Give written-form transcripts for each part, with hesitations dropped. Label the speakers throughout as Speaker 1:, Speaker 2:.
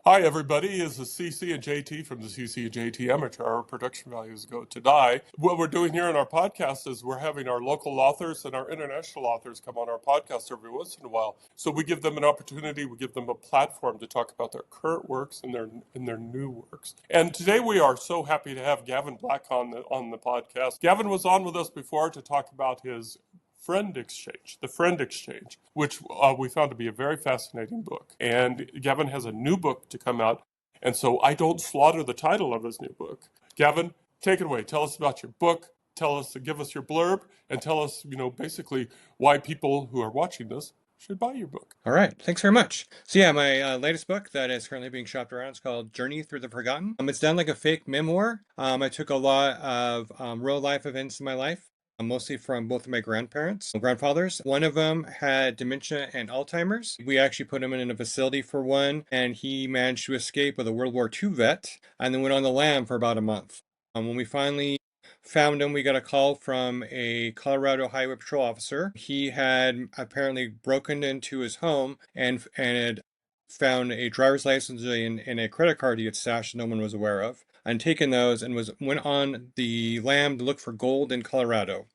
Speaker 1: Hi, everybody. This is CC and JT from the CC and JT Amateur. Our production values go to die. What we're doing here in our podcast is we're having our local authors and our international authors come on our podcast every once in a while. So we give them an opportunity, we give them a platform to talk about their current works and their new works. And today we are so happy to have Gavin Black on the podcast. Gavin was on with us before to talk about his the Friend Exchange, which we found to be a very fascinating book. And Gavin has a new book to come out, and so I don't slaughter the title of his new book. Gavin, take it away. Tell us about your book. Give us your blurb, and tell us, basically why people who are watching this should buy your book.
Speaker 2: All right, thanks very much. So yeah, my latest book that is currently being shopped around is called Journey Through the Forgotten. It's done like a fake memoir. I took a lot of real life events in my life, mostly from both of my grandfathers. One of them had dementia and Alzheimer's. We actually put him in a facility for one, and he managed to escape with a World War II vet, and then went on the lam for about a month. When we finally found him, we got a call from a Colorado Highway Patrol officer. He had apparently broken into his home and had found a driver's license and a credit card he had stashed no one was aware of, and taken those and went on the lam to look for gold in Colorado.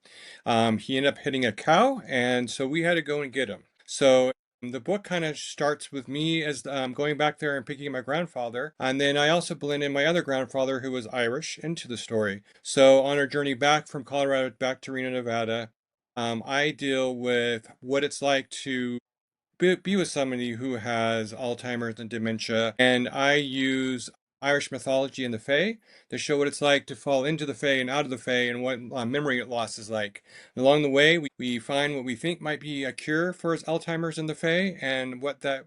Speaker 2: He ended up hitting a cow, and so we had to go and get him. So the book kind of starts with me as going back there and picking my grandfather, and then I also blend in my other grandfather who was Irish into the story. So on our journey back from Colorado back to Reno, Nevada, I deal with what it's like to be with somebody who has Alzheimer's and dementia, and I use Irish mythology and the Fae to show what it's like to fall into the Fae and out of the Fae and what memory loss is like. Along the way, we find what we think might be a cure for his Alzheimer's and the Fae and what that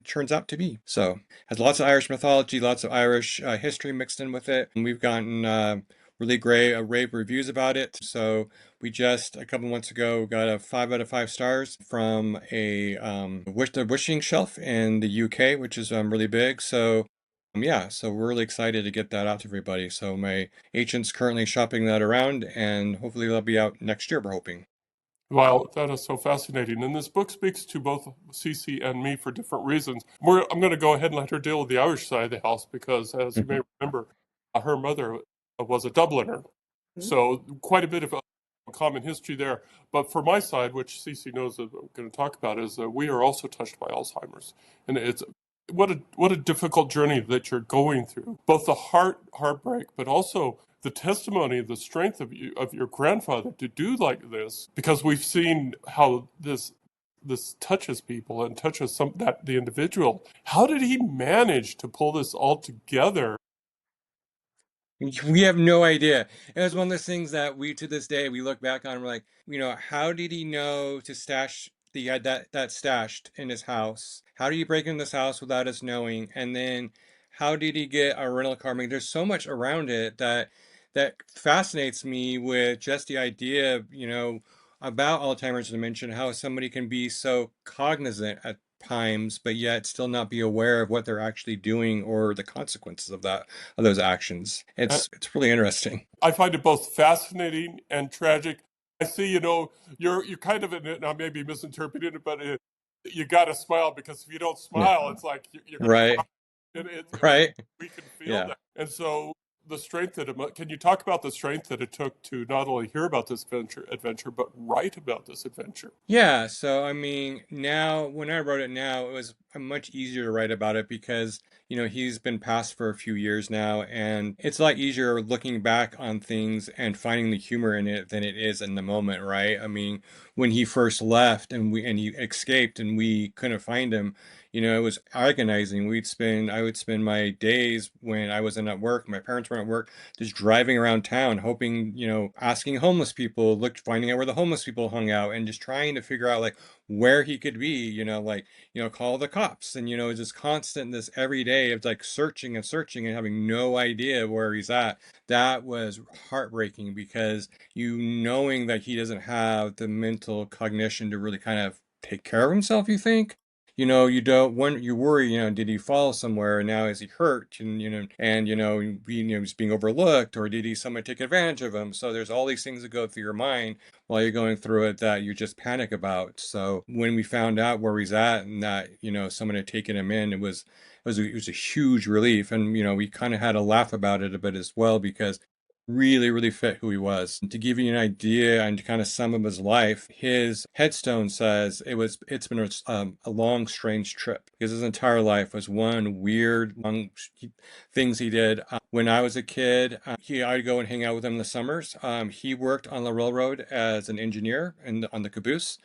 Speaker 2: turns out to be. So, has lots of Irish mythology, lots of Irish history mixed in with it. And we've gotten really great rave reviews about it. So we just a couple months ago got a 5 out of 5 stars from the wishing shelf in the UK, which is really big. So yeah, so we're really excited to get that out to everybody. So my agent's currently shopping that around, and hopefully they'll be out next year, we're hoping.
Speaker 1: Wow, that is so fascinating. And this book speaks to both Cece and me for different reasons. I'm going to go ahead and let her deal with the Irish side of the house because, as you may remember, her mother was a Dubliner. So quite a bit of common history there. But for my side, which Cece knows that I'm going to talk about, is we are also touched by Alzheimer's. And it's what a difficult journey that you're going through. Both the heartbreak, but also the testimony of the strength of your grandfather to do like this, because we've seen how this touches people and touches the individual. How did he manage to pull this all together?
Speaker 2: We have no idea. It was one of those things that we, to this day, we look back on and we're like, how did he know to stash that stashed in his house? How did he break in this house without us knowing? And then how did he get a rental car? I mean, there's so much around it that fascinates me with just the idea of, about Alzheimer's and dementia, how somebody can be so cognizant at times, but yet still not be aware of what they're actually doing or the consequences of those actions.
Speaker 1: Uh,
Speaker 2: It's really interesting.
Speaker 1: I find it both fascinating and tragic. I see, you're kind of in it, and I may be misinterpreting it, but you got to smile because if you don't
Speaker 2: Yeah.
Speaker 1: smile, it's like you're going to cry.
Speaker 2: Right.
Speaker 1: And
Speaker 2: Right.
Speaker 1: we can feel
Speaker 2: Yeah.
Speaker 1: that. And so the strength can you talk about the strength that it took to not only hear about this adventure, but write about this adventure?
Speaker 2: Yeah, so I mean, now when I wrote it now, it was much easier to write about it because, he's been passed for a few years now, and it's a lot easier looking back on things and finding the humor in it than it is in the moment, right? I mean, when he first left and he escaped and we couldn't find him, it was agonizing. I would spend my days when I wasn't at work, my parents weren't at work, just driving around town, hoping, asking homeless people, finding out where the homeless people hung out, and just trying to figure out like where he could be, call the cops, and just constant this every day of like searching and searching and having no idea where he's at. That was heartbreaking because knowing that he doesn't have the mental cognition to really kind of take care of himself, you think. you don't when you worry, did he fall somewhere and now is he hurt he's being overlooked, or did he someone take advantage of him? So there's all these things that go through your mind while you're going through it that you just panic about. So when we found out where he's at and that, someone had taken him in, it was a huge relief. And, we kind of had a laugh about it a bit as well because really, really fit who he was. To give you an idea and to kind of sum up his life, his headstone says it's been a long, strange trip because his entire life was one weird, long things he did. When I was a kid, I'd go and hang out with him in the summers. He worked on the railroad as an engineer and on the caboose.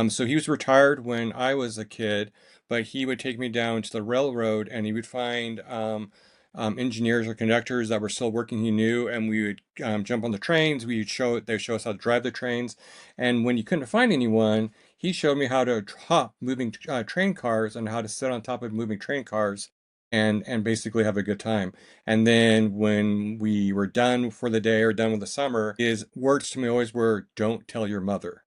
Speaker 2: So he was retired when I was a kid, but he would take me down to the railroad and he would find engineers or conductors that were still working he knew, and we would jump on the trains. They show us how to drive the trains, and when you couldn't find anyone, he showed me how to hop moving train cars and how to sit on top of moving train cars and basically have a good time. And then when we were done for the day or done with the summer, his words to me always were, "Don't tell your mother."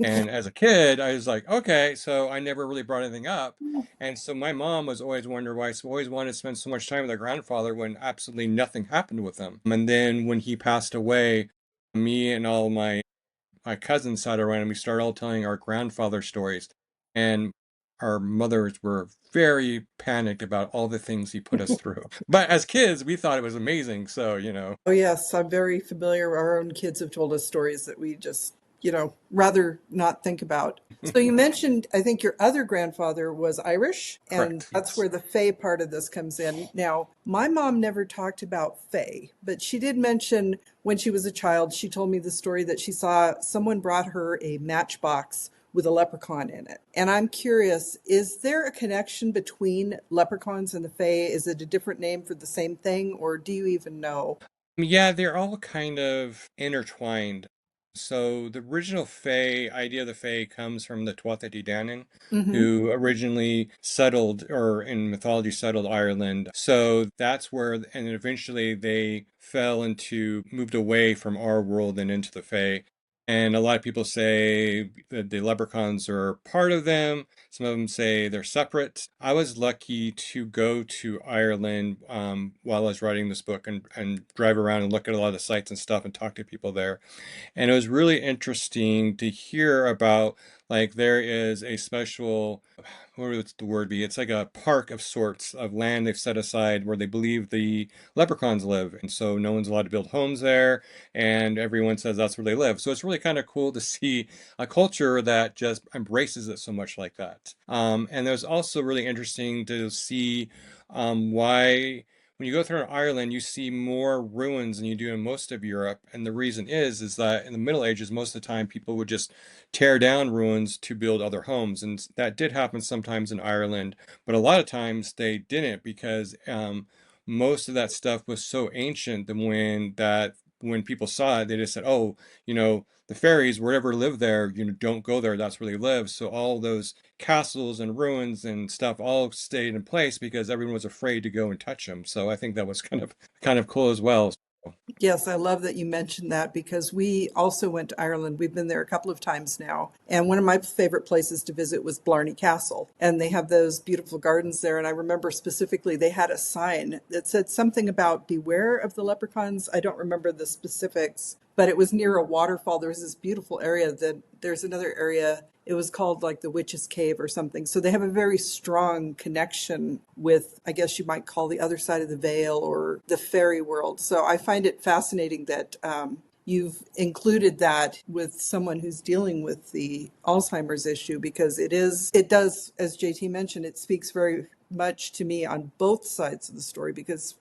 Speaker 2: And as a kid, I was like, okay, so I never really brought anything up. And so my mom was always wondering why I always wanted to spend so much time with her grandfather when absolutely nothing happened with him. And then when he passed away, me and all my cousins sat around and we started all telling our grandfather stories. And our mothers were very panicked about all the things he put us through. But as kids, we thought it was amazing. So.
Speaker 3: Oh, yes, I'm very familiar. Our own kids have told us stories that we just, rather not think about. So you mentioned, I think your other grandfather was Irish, and
Speaker 2: Correct.
Speaker 3: that's
Speaker 2: Yes.
Speaker 3: where the Fae part of this comes in. Now, my mom never talked about Fae, but she did mention when she was a child, she told me the story that she saw someone brought her a matchbox with a leprechaun in it. And I'm curious, is there a connection between leprechauns and the Fae? Is it a different name for the same thing, or do you even know?
Speaker 2: Yeah, they're all kind of intertwined. So the original Fae idea of the Fae comes from the Tuatha De Danann,
Speaker 3: Hmm.
Speaker 2: who originally settled, or in mythology settled Ireland. So that's where, and eventually they moved away from our world and into the Fae. And a lot of people say that the leprechauns are part of them. Some of them say they're separate. I was lucky to go to Ireland while I was writing this book and drive around and look at a lot of the sites and stuff and talk to people there. And it was really interesting to hear about, like, there is a special, what would the word be? It's like a park of sorts of land they've set aside where they believe the leprechauns live. And so no one's allowed to build homes there, and everyone says that's where they live. So it's really kind of cool to see a culture that just embraces it so much like that. And it was also really interesting to see why when you go through Ireland, you see more ruins than you do in most of Europe. And the reason is that in the Middle Ages, most of the time people would just tear down ruins to build other homes. And that did happen sometimes in Ireland, but a lot of times they didn't because most of that stuff was so ancient that when people saw it, they just said, oh, the fairies, wherever live there, don't go there. That's where they live. So all those castles and ruins and stuff all stayed in place because everyone was afraid to go and touch them. So I think that was kind of cool as well.
Speaker 3: Yes, I love that you mentioned that because we also went to Ireland. We've been there a couple of times now. And one of my favorite places to visit was Blarney Castle. And they have those beautiful gardens there. And I remember specifically they had a sign that said something about beware of the leprechauns. I don't remember the specifics, but it was near a waterfall. There was this beautiful area. That there's another area, it was called like the Witch's Cave or something. So they have a very strong connection with, I guess you might call the other side of the veil or the fairy world. So I find it fascinating that you've included that with someone who's dealing with the Alzheimer's issue because it does, as JT mentioned, it speaks very much to me on both sides of the story because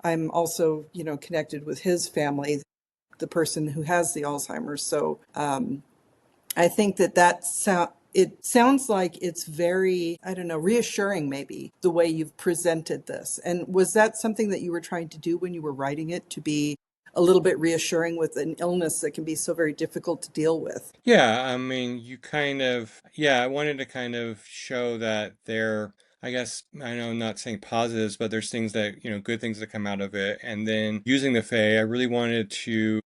Speaker 3: I'm also, connected with his family, the person who has the Alzheimer's. So I think it sounds like it's very, I don't know, reassuring maybe the way you've presented this. And was that something that you were trying to do when you were writing it to be a little bit reassuring with an illness that can be so very difficult to deal with?
Speaker 2: Yeah, I mean, yeah, I wanted to kind of show that I guess, I know I'm not saying positives, but there's things that, good things that come out of it. And then using the Fae, I really wanted to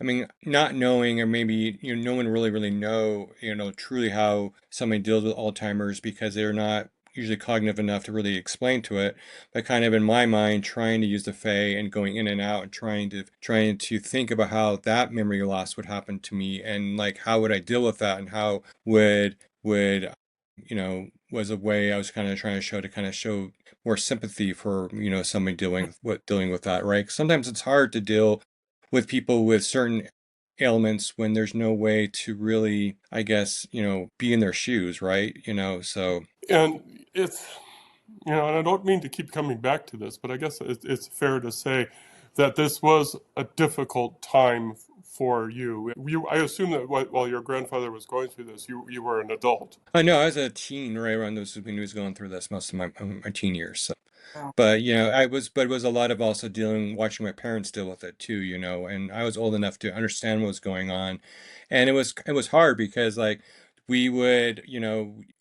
Speaker 2: I mean, not knowing, or maybe, no one really know, truly how somebody deals with Alzheimer's because they're not usually cognitive enough to really explain to it. But kind of in my mind, trying to use the Fae and going in and out and trying to think about how that memory loss would happen to me, and like how would I deal with that, and how would was a way I was kind of trying to show more sympathy for somebody dealing with that, right? 'Cause sometimes it's hard to deal with people with certain ailments when there's no way to really, I guess, be in their shoes, right? So
Speaker 1: And it's, and I don't mean to keep coming back to this, but I guess it's fair to say that this was a difficult time for you. I assume that while your grandfather was going through this, you were an adult.
Speaker 2: I know I was a teen right around those when he was going through this most of my teen years. So.
Speaker 3: Wow.
Speaker 2: But but it was a lot of also watching my parents deal with it too, and I was old enough to understand what was going on, and it was hard because like we would,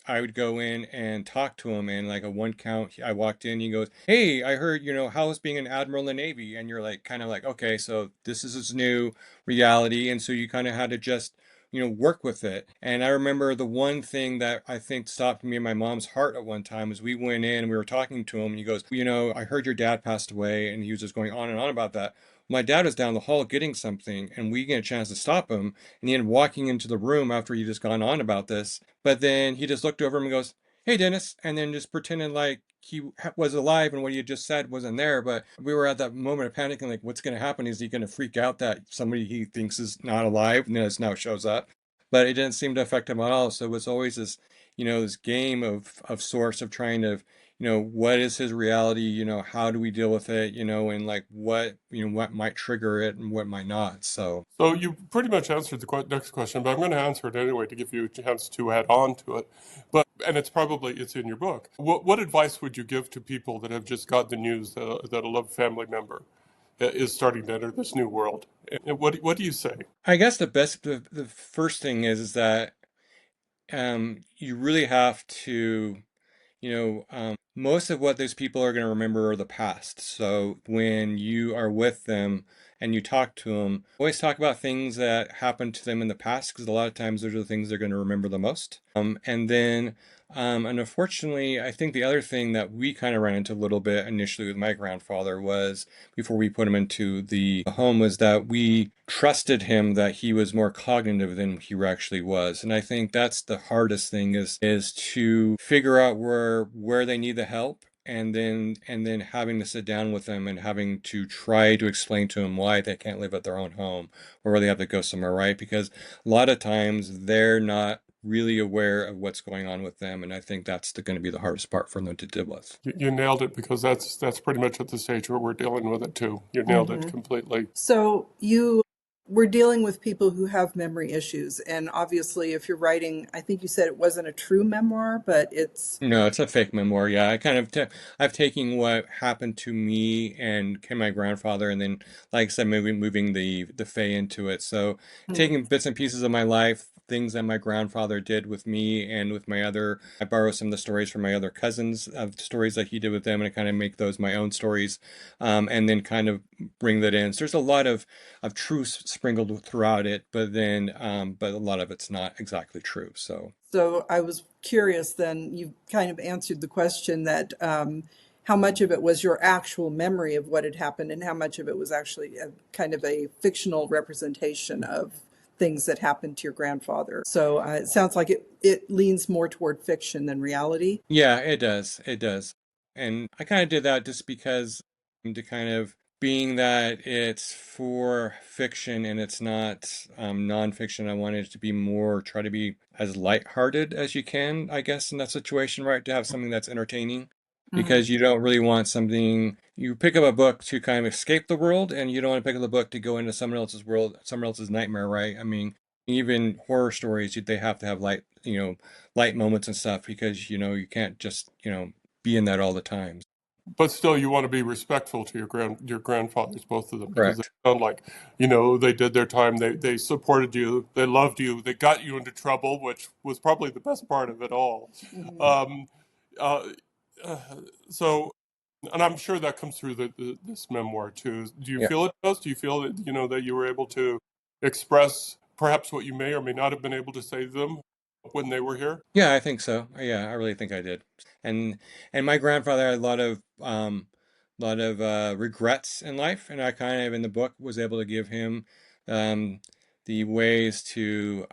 Speaker 2: I would go in and talk to him, and like a one count, I walked in, he goes, "Hey, I heard, how's being an admiral in the Navy?" And you're like, kind of like, okay, so this is his new reality, and so you kind of had to just work with it. And I remember the one thing that I think stopped me and my mom's heart at one time was we went in and we were talking to him, and he goes, I heard your dad passed away, and he was just going on and on about that. My dad was down the hall getting something, and we get a chance to stop him, and he ended up walking into the room after he just gone on about this. But then he just looked over him and goes, "Hey, Dennis," and then just pretended like he was alive and what he had just said wasn't there. But we were at that moment of panicking, like, what's going to happen? Is he going to freak out that somebody he thinks is not alive and then it now shows up? But it didn't seem to affect him at all. So it was always this, this game of sorts of trying to, what is his reality? How do we deal with it? And like what might trigger it and what might not. So
Speaker 1: So you pretty much answered the next question, but I'm going to answer it anyway to give you a chance to add on to it. And it's in your book. What advice would you give to people that have just got the news that a loved family member is starting to enter this new world? And what do you say?
Speaker 2: I guess the first thing is that you really have to most of what those people are going to remember are the past. So when you are with them and you talk to them, always talk about things that happened to them in the past, because a lot of times those are the things they're going to remember the most. And unfortunately, I think the other thing that we kind of ran into a little bit initially with my grandfather was, before we put him into the home, was that we trusted him that he was more cognitive than he actually was. And I think that's the hardest thing is to figure out where they need the help, and then having to sit down with them and having to try to explain to them why they can't live at their own home, or where they have to go somewhere, right? Because a lot of times they're not really aware of what's going on with them, and I think that's going to be the hardest part for them to deal with.
Speaker 1: You nailed it, because that's pretty much at the stage where we're dealing with it too. You nailed it
Speaker 3: Hmm.
Speaker 1: completely.
Speaker 3: So you were dealing with people who have memory issues, and obviously, if you're writing, I think you said it wasn't a true memoir, but it's.
Speaker 2: No, it's a fake memoir. Yeah, I've taken what happened to me and my grandfather, and then, like I said, moving the Fae into it. So
Speaker 3: Hmm.
Speaker 2: taking bits and pieces of my life, things that my grandfather did with me and with I borrow some of the stories from my other cousins of stories that he did with them, and I kind of make those my own stories, and then kind of bring that in. So there's a lot of truth sprinkled throughout it, but a lot of it's not exactly true. So.
Speaker 3: So I was curious then, you kind of answered the question that how much of it was your actual memory of what had happened and how much of it was actually a kind of a fictional representation of things that happened to your grandfather. So it sounds like it leans more toward fiction than reality.
Speaker 2: Yeah, it does. It does. And I kind of did that just because, to kind of, being that it's for fiction and it's not nonfiction, I wanted it to be more, try to be as lighthearted as you can, I guess, in that situation, right? To have something that's entertaining,
Speaker 3: Mhm.
Speaker 2: because you don't really want something, you pick up a book to kind of escape the world, and you don't want to pick up a book to go into someone else's world, someone else's nightmare, right? I mean, even horror stories, they have to have light moments and stuff, because you can't just be in that all the time.
Speaker 1: But still, you want to be respectful to your grandfathers, both of them, because they
Speaker 2: Correct.
Speaker 1: sound like, they did their time. They supported you. They loved you. They got you into trouble, which was probably the best part of it all.
Speaker 3: Mhm.
Speaker 1: Um, uh, uh, so, and I'm sure that comes through this memoir too. Do you
Speaker 2: Yeah.
Speaker 1: feel it does? Do you feel that that you were able to express perhaps what you may or may not have been able to say to them when they were here?
Speaker 2: Yeah, I think so. Yeah, I really think I did. And my grandfather had a lot of regrets in life, and I kind of in the book was able to give him um, the ways to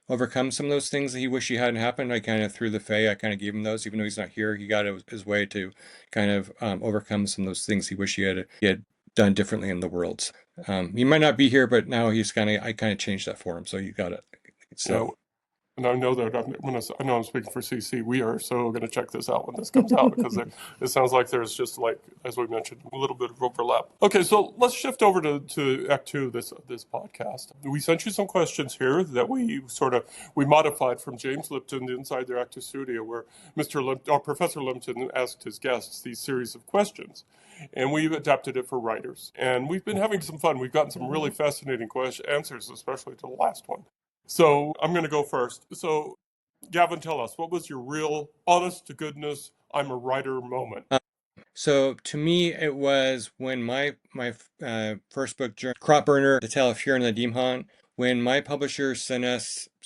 Speaker 2: overcome some of those things that he wished he hadn't happened. I kind of through the Fae, I kind of gave him those, even though he's not here. He got his way to kind of overcome some of those things he wished he had done differently in the world. He might not be here, but now I kind of changed that for him, so you got it. So.
Speaker 1: Yeah. And I know that I know I'm speaking for CC. We are so going to check this out when this comes out because it sounds like there's just like, as we mentioned, a little bit of overlap. Okay, so let's shift over to Act Two of this podcast. We sent you some questions here that we modified from James Lipton inside their Act Two studio, where Professor Lipton asked his guests these series of questions, and we've adapted it for writers. And we've been having some fun. We've gotten some really fascinating answers, especially to the last one. So I'm going to go first. So, Gavin, tell us, what was your real, honest to goodness, I'm a writer moment?
Speaker 2: So to me, it was when my first book, Crop Burner: The Tale of Hume and the Demon, when my publisher sent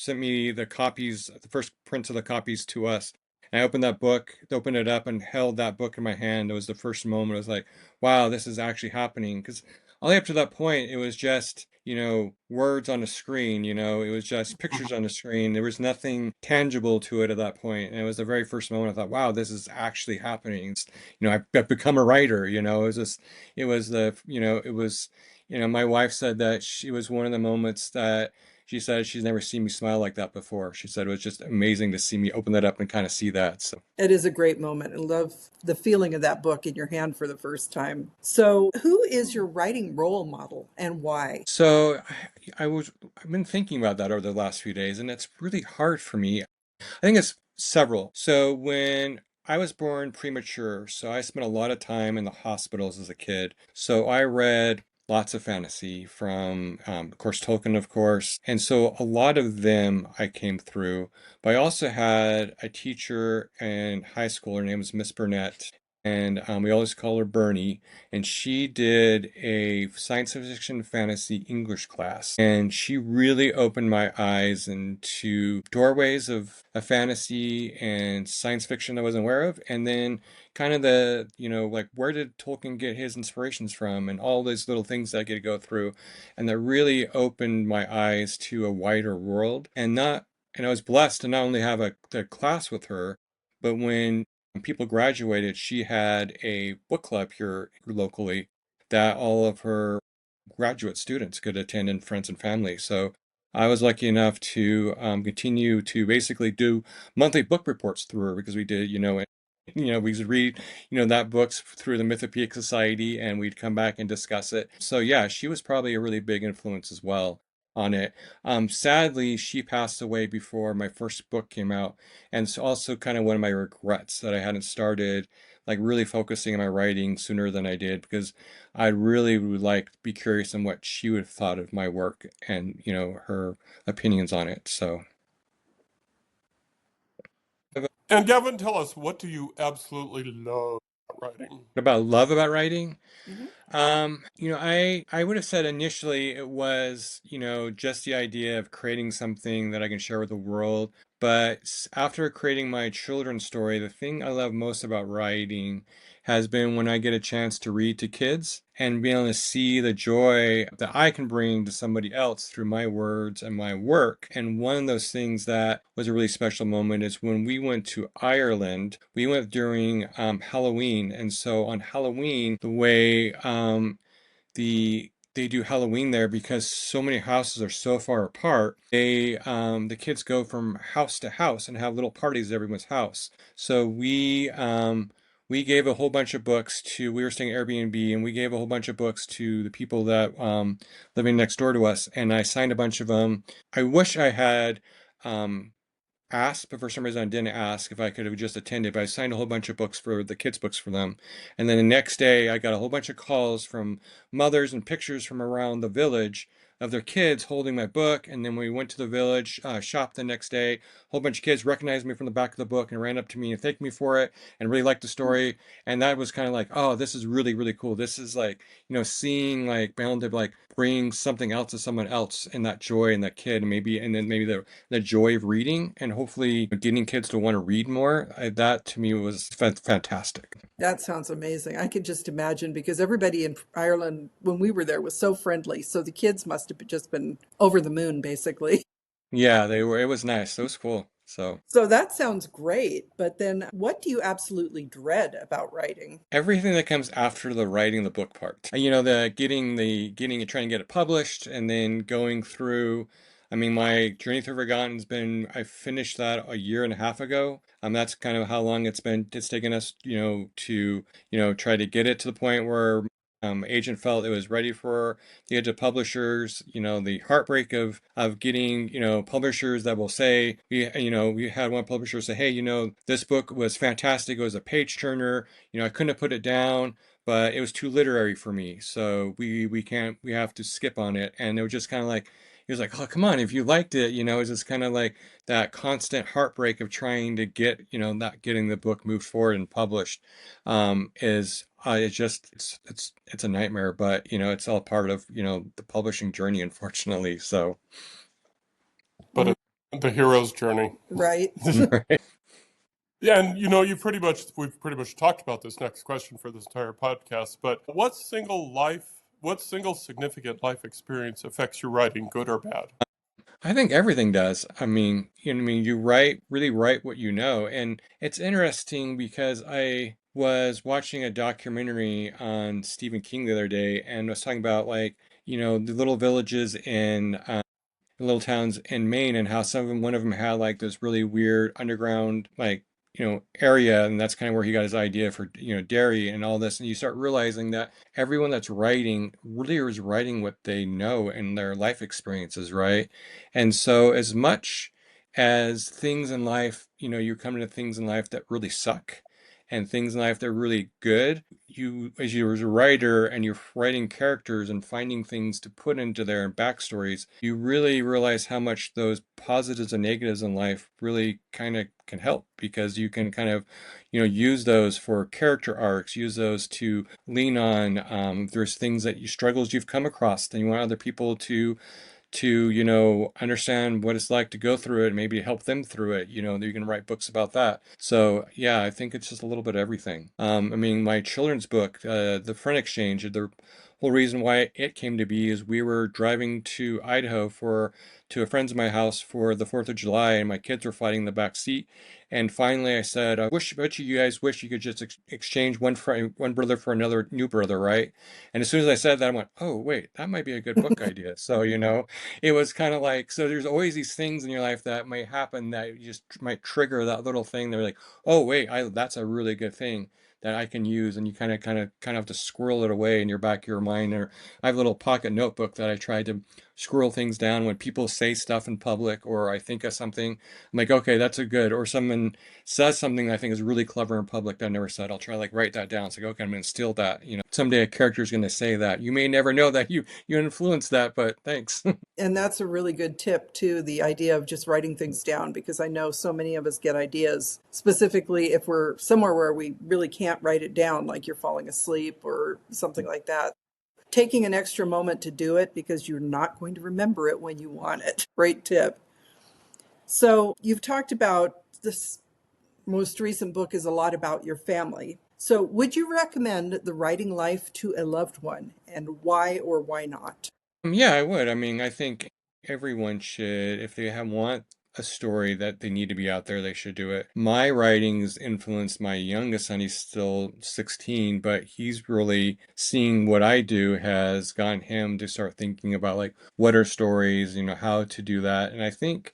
Speaker 2: me the copies, the first prints of the copies to us. And I opened it up and held that book in my hand. It was the first moment. I was like, wow, this is actually happening. Because all the way up to that point, it was just, words on a screen, it was just pictures on the screen. There was nothing tangible to it at that point. And it was the very first moment I thought, wow, this is actually happening. I've become a writer, my wife said that it was one of the moments that she said she's never seen me smile like that before. She said it was just amazing to see me open that up and kind of see that. So
Speaker 3: It is a great moment. I love the feeling of that book in your hand for the first time. So, who is your writing role model and why?
Speaker 2: So I've been thinking about that over the last few days, and it's really hard for me. I think it's several. So when I was born premature, so I spent a lot of time in the hospitals as a kid. So I read lots of fantasy from, of course, Tolkien, of course. And so a lot of them I came through. But I also had a teacher in high school. Her name was Miss Burnett. And we always call her Bernie, and she did a science fiction fantasy English class, and she really opened my eyes into doorways of a fantasy and science fiction I wasn't aware of, and then kind of like where did Tolkien get his inspirations from, and all those little things that I get to go through, and that really opened my eyes to a wider world, and I was blessed to not only have a class with her, but when people graduated, she had a book club here locally that all of her graduate students could attend in friends and family. So I was lucky enough to continue to basically do monthly book reports through her because we did, we would read, that books through the Mythopoeic Society and we'd come back and discuss it. So yeah, she was probably a really big influence as well on it. Sadly, she passed away before my first book came out. And it's also kind of one of my regrets that I hadn't started like really focusing on my writing sooner than I did because I really would like to be curious on what she would have thought of my work and, her opinions on it. So.
Speaker 1: And Gavin, tell us, what do you absolutely love about writing?
Speaker 2: About love about writing?
Speaker 3: Mhm.
Speaker 2: I would have said initially it was, just the idea of creating something that I can share with the world. But after creating my children's story, the thing I love most about writing has been when I get a chance to read to kids and being able to see the joy that I can bring to somebody else through my words and my work. And one of those things that was a really special moment is when we went to Ireland. We went during Halloween, and so on Halloween, the way they do Halloween there because so many houses are so far apart. The kids go from house to house and have little parties at everyone's house. So we gave a whole bunch of books to we were staying at Airbnb and we gave a whole bunch of books to the people that living next door to us, and I signed a bunch of them. I wish I had asked, but for some reason I didn't ask if I could have just attended. But I signed a whole bunch of books for the kids' books for them. And then the next day, I got a whole bunch of calls from mothers and pictures from around the village of their kids holding my book. And then when we went to the village shop the next day, a whole bunch of kids recognized me from the back of the book and ran up to me and thanked me for it and really liked the story. And that was kind of like, oh, this is really, really cool. This is like, seeing like bound to like bring something else to someone else and that joy and that kid, and maybe, and then maybe the joy of reading and hopefully getting kids to want to read more. That to me was fantastic.
Speaker 3: That sounds amazing. I could just imagine because everybody in Ireland when we were there was so friendly. So the kids must have just been over the moon, basically.
Speaker 2: Yeah, they were. It was nice. It was cool. So
Speaker 3: So that sounds great. But then what do you absolutely dread about writing?
Speaker 2: everything that comes after the writing the book part, the getting it, trying to get it published, and then going through. I mean, my Journey Through Forgotten's been. I finished that a year and a half ago. That's kind of how long it's been. It's taken us, to try to get it to the point where agent felt it was ready for the edge of publishers. The heartbreak of getting publishers that will say we had one publisher say, hey, this book was fantastic. It was a page turner. I couldn't have put it down, but it was too literary for me. So we can't, we have to skip on it. And it was just kind of like, he was like, oh, come on, if you liked it, it's just kind of like that constant heartbreak of trying to get, not getting the book moved forward and published, is it's just, it's a nightmare, but, it's all part of, the publishing journey, unfortunately. So,
Speaker 1: But it's the hero's journey.
Speaker 3: Right?
Speaker 2: right.
Speaker 1: Yeah, and we've pretty much talked about this next question for this entire podcast, but what single significant life experience affects your writing, good or bad?
Speaker 2: I think everything does. You really write what you know. And it's interesting because I was watching a documentary on Stephen King the other day and was talking about like, the little villages in little towns in Maine and how one of them had like this really weird underground like area, and that's kind of where he got his idea for dairy and all this. And you start realizing that everyone that's writing really is writing what they know and their life experiences, right? And so as much as things in life, you're coming to things in life that really suck and things in life that are really good, you as you as a writer and you're writing characters and finding things to put into their backstories, you really realize how much those positives and negatives in life really kind of can help, because you can kind of use those for character arcs, use those to lean on. There's things that you struggles you've come across and you want other people to understand what it's like to go through it and maybe help them through it. You can write books about that. So yeah, I think it's just a little bit of everything. My children's book, The Friend Exchange, the whole reason why it came to be is we were driving to Idaho to a friend's of my house for the 4th of July, and my kids were fighting in the back seat. And finally I said, bet you guys wish you could just exchange one brother for another new brother, right? And as soon as I said that, I went, oh wait, that might be a good book idea. So it was kind of like, so there's always these things in your life that might happen that you just might trigger that little thing. They're like, oh wait, that's a really good thing that I can use, and you kind of have to squirrel it away in your back of your mind. Or I have a little pocket notebook that I try to squirrel things down when people say stuff in public, or I think of something. I'm like, okay, that's a good. Or someone says something I think is really clever in public that I never said. I'll try to like write that down. It's like, okay, I'm going to steal that. Someday a character is going to say that. You may never know that you influenced that, but thanks.
Speaker 3: And that's a really good tip too, the idea of just writing things down, because I know so many of us get ideas, specifically if we're somewhere where we really can't write it down, like you're falling asleep or something like that. Taking an extra moment to do it because you're not going to remember it when you want it. Great tip. So you've talked about this most recent book is a lot about your family. So would you recommend the writing life to a loved one, and why or why not?
Speaker 2: Yeah, I would. I think everyone should, if they want a story that they need to be out there, they should do it. My writings influenced my youngest son. He's still 16, but he's really seeing what I do has gotten him to start thinking about like what are stories, how to do that. And I think,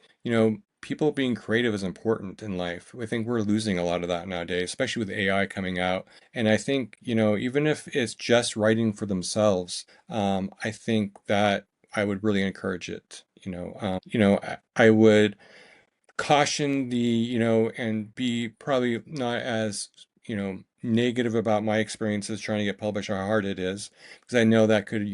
Speaker 2: people being creative is important in life. I think we're losing a lot of that nowadays, especially with AI coming out. And I think, even if it's just writing for themselves, I think that I would really encourage it. I would caution and be probably not as, negative about my experiences trying to get published, how hard it is, because I know that could,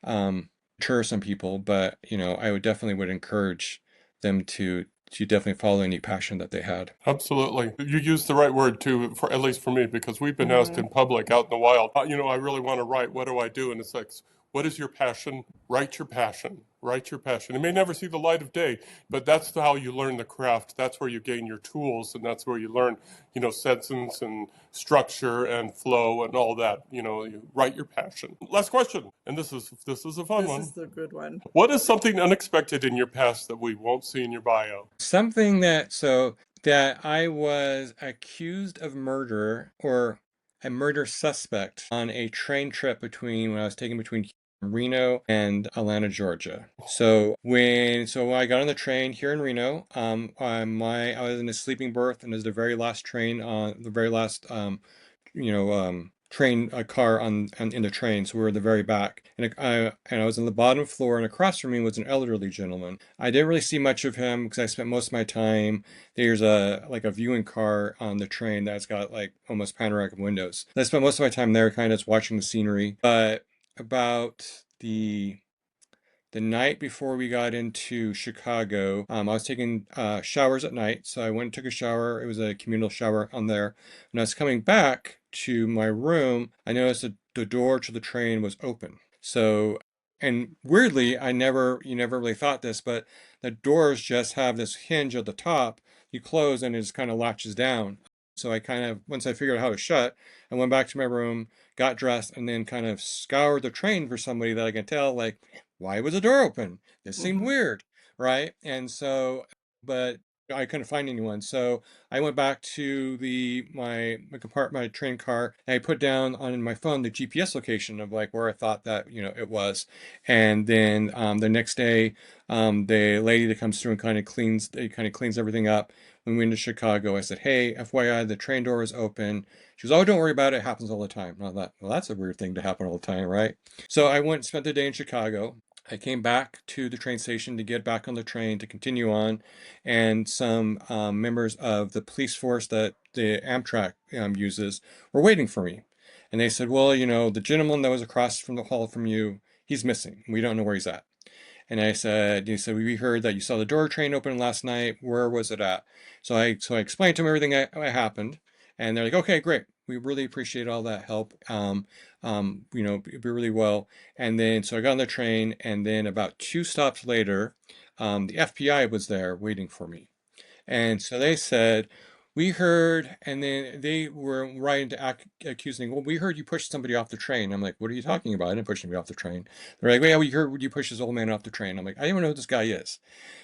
Speaker 2: um, deter some people, but I would definitely encourage them to definitely follow any passion that they had.
Speaker 1: Absolutely. You used the right word too, for at least for me, because we've been asked
Speaker 3: Mm-hmm.
Speaker 1: in public out in the wild, I really want to write. What do I do? And it's like, what is your passion? Write your passion. Write your passion. It may never see the light of day, but that's how you learn the craft. That's where you gain your tools, and that's where you learn, sentence and structure and flow and all that. You write your passion. Last question, and this is a fun
Speaker 3: This
Speaker 1: one.
Speaker 3: is the good one.
Speaker 1: What is something unexpected in your past that we won't see in your bio?
Speaker 2: Something that I was accused of murder, or a murder suspect, on a train trip when I was taken between Reno and Atlanta, Georgia. So when I got on the train here in Reno, I was in a sleeping berth, and it was the very last train on the very last train car in the train, so we were at the very back, and I was on the bottom floor, and across from me was an elderly gentleman. I didn't really see much of him because I spent most of my time. There's a viewing car on the train that's got like almost panoramic windows. I spent most of my time there, kind of just watching the scenery. But about the night before we got into Chicago, I was taking showers at night. So I went and took a shower. It was a communal shower on there. When I was coming back to my room, I noticed that the door to the train was open. So, and weirdly, you never really thought this, but the doors just have this hinge at the top. You close and it just kind of latches down. So once I figured out how to shut, I went back to my room, got dressed, and then kind of scoured the train for somebody that I can tell, like, why was the door open? This seemed
Speaker 3: Mm-hmm.
Speaker 2: weird, right? And so, but I couldn't find anyone. So I went back to my train car, and I put down on my phone the GPS location of like where I thought that it was. And then the next day, the lady that comes through and kind of cleans everything up. When we went to Chicago, I said, "Hey, FYI, the train door is open." She goes, "Oh, don't worry about it. It happens all the time." And I thought, well, that's a weird thing to happen all the time, right? So I went and spent the day in Chicago. I came back to the train station to get back on the train to continue on, and some members of the police force that the Amtrak uses were waiting for me. And they said, "Well, the gentleman that was across from the hall from you, he's missing. We don't know where he's at." And he said, "We heard that you saw the door train open last night. Where was it at?" So I explained to them everything that happened, and they're like, "Okay, great. We really appreciate all that help. It'd be really well." And then so I got on the train, and then about two stops later, the FBI was there waiting for me. And so they said, "We heard," and then they were right into accusing, "Well, we heard you pushed somebody off the train." I'm like, "What are you talking about? I didn't push anybody off the train." They're like, "Well, yeah, we heard you push this old man off the train." I'm like, "I don't even know who this guy is."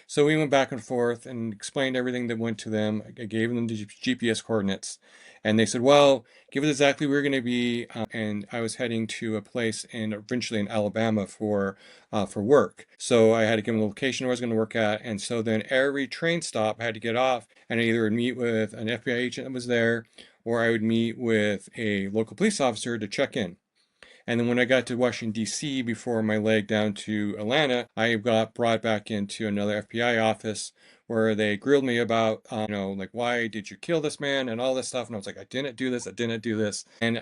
Speaker 2: So we went back and forth and explained everything that went to them. I gave them the GPS coordinates, and they said, "Well, give us exactly where we're going to be." And I was heading to a place eventually in Alabama for work. So I had to give them the location where I was going to work at. And so then every train stop I had to get off, and I either would meet with an FBI agent that was there, or I would meet with a local police officer to check in. And then when I got to Washington, D.C., before my leg down to Atlanta, I got brought back into another FBI office where they grilled me about, like, why did you kill this man and all this stuff. And I was like, I didn't do this. I didn't do this. And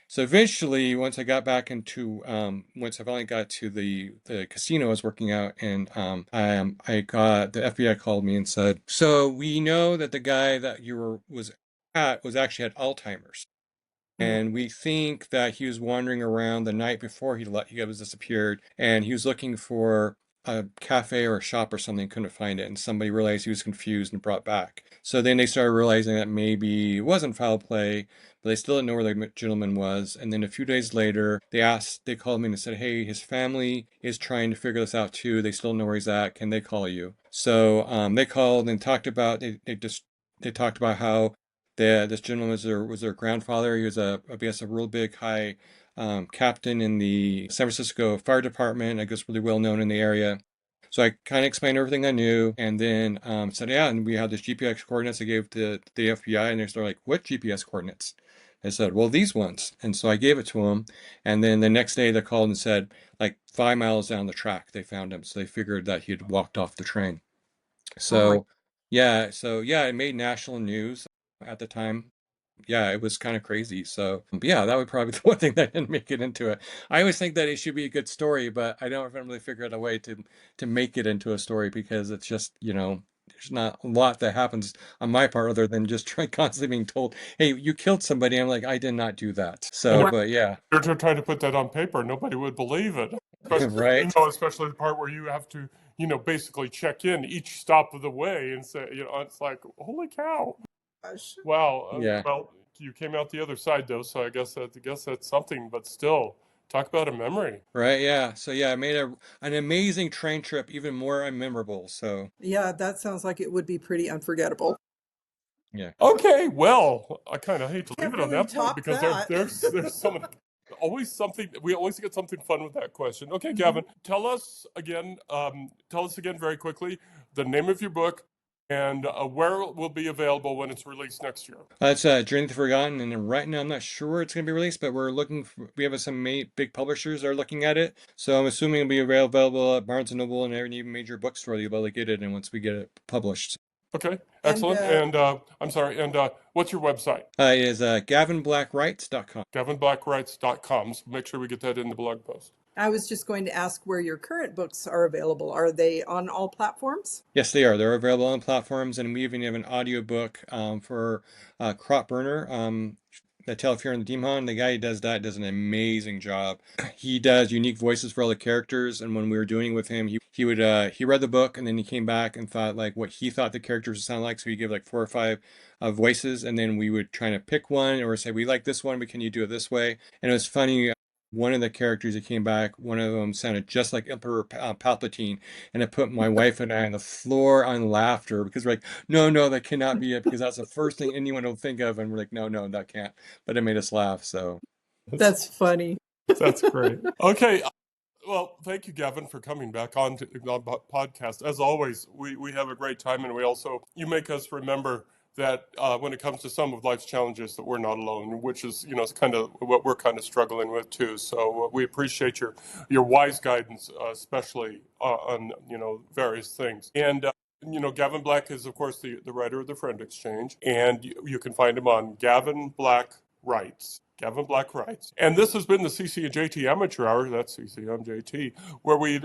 Speaker 2: so eventually, once I finally got to the casino I was working out, and I got the FBI called me and said, "So we know that the guy that was at was actually had Alzheimer's.
Speaker 3: Mm-hmm.
Speaker 2: And we think that he was wandering around the night before he was disappeared, and he was looking for a cafe or a shop or something, couldn't find it, and somebody realized he was confused and brought back. So then they started realizing that maybe it wasn't foul play, but they still didn't know where the gentleman was. And then a few days later, they called me and said, "Hey, his family is trying to figure this out too. They still don't know where he's at. Can they call you?" So they called and talked about they talked about how this gentleman was their grandfather. He was I guess, a real big high captain in the San Francisco Fire Department. I guess really well known in the area. So I kind of explained everything I knew, and then said, "Yeah," and we had this GPS coordinates I gave to the FBI, and they're like, "What GPS coordinates?" I said, "Well, these ones." And so I gave it to them, and then the next day they called and said, like 5 miles down the track, they found him. So they figured that he had walked off the train.
Speaker 3: Oh my.
Speaker 2: So yeah, it made national news at the time. Yeah, it was kind of crazy. So, but yeah, that would probably be the one thing that didn't make it into it. I always think that it should be a good story, but I don't really figure out a way to make it into a story because it's just, there's not a lot that happens on my part other than just constantly being told, "Hey, you killed somebody." I'm like, I did not do that.
Speaker 1: And
Speaker 2: So, but yeah,
Speaker 1: you're trying to put that on paper, nobody would believe it.
Speaker 2: right.
Speaker 1: Especially the part where you have to, basically check in each stop of the way and say, it's like, holy cow.
Speaker 3: Gosh.
Speaker 1: Wow.
Speaker 2: Yeah.
Speaker 1: Well, you came out the other side though, so I guess that's something. But still, talk about a memory.
Speaker 2: Right, yeah. So yeah, it made an amazing train trip even more memorable. So
Speaker 3: Yeah, that sounds like it would be pretty unforgettable.
Speaker 2: yeah.
Speaker 1: Okay, well, I kind of hate to leave
Speaker 3: Can't
Speaker 1: it on
Speaker 3: really
Speaker 1: that point
Speaker 3: top
Speaker 1: because
Speaker 3: that.
Speaker 1: there's so many, always something. We always get something fun with that question. Okay, Gavin, tell us again very quickly the name of your book and where it will be available when it's released next year.
Speaker 2: It's Journey to the Forgotten, and right now I'm not sure where it's going to be released, but we have some big publishers that are looking at it. So I'm assuming it'll be available at Barnes & Noble and every major bookstore. You'll be able to get it, and once we get it published.
Speaker 1: Okay,
Speaker 3: And
Speaker 1: excellent. And I'm sorry. And what's your website?
Speaker 2: It is gavinblackwrites.com.
Speaker 1: GavinBlackWrites.com. So make sure we get that in the blog post.
Speaker 3: I was just going to ask where your current books are available. Are they on all platforms?
Speaker 2: Yes, they are. They're available on platforms, and we even have an audiobook for Crop Burner. The Tale of Fear and the Demon. The guy who does that does an amazing job. He does unique voices for all the characters, and when we were doing it with him, he would he read the book and then he came back and thought like what he thought the characters would sound like. So he'd give like 4 or 5 voices, and then we would try to pick one or say we like this one, but can you do it this way? And it was funny. One of the characters that came back, one of them sounded just like Emperor Palpatine, and it put my wife and I on the floor on laughter because we're like, no, no, that cannot be it because that's the first thing anyone will think of, and we're like, no, no, that can't. But it made us laugh. So
Speaker 3: That's funny.
Speaker 1: That's great. Okay. Well, thank you, Gavin, for coming back on to the podcast. As always, we have a great time, and you make us remember that when it comes to some of life's challenges, that we're not alone, which is, it's kind of what we're kind of struggling with too. So we appreciate your wise guidance, especially on, various things. And Gavin Black is, of course, the writer of the Friend Exchange, and you can find him on Gavin Black Writes. Gavin Black writes. And this has been the CC and JT Amateur Hour. That's CC, I'm JT, where we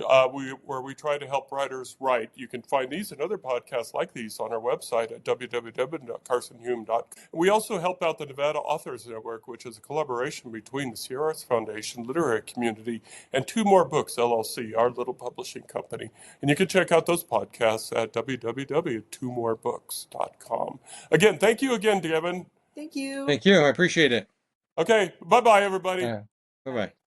Speaker 1: try to help writers write. You can find these and other podcasts like these on our website at www.carsonhume.com. We also help out the Nevada Authors Network, which is a collaboration between the Sierra Arts Foundation Literary Community and Two More Books, LLC, our little publishing company. And you can check out those podcasts at www.twomorebooks.com. Again, thank you again, Gavin.
Speaker 3: Thank you.
Speaker 2: thank you. I appreciate it.
Speaker 1: Okay, bye-bye, everybody.
Speaker 2: Bye bye.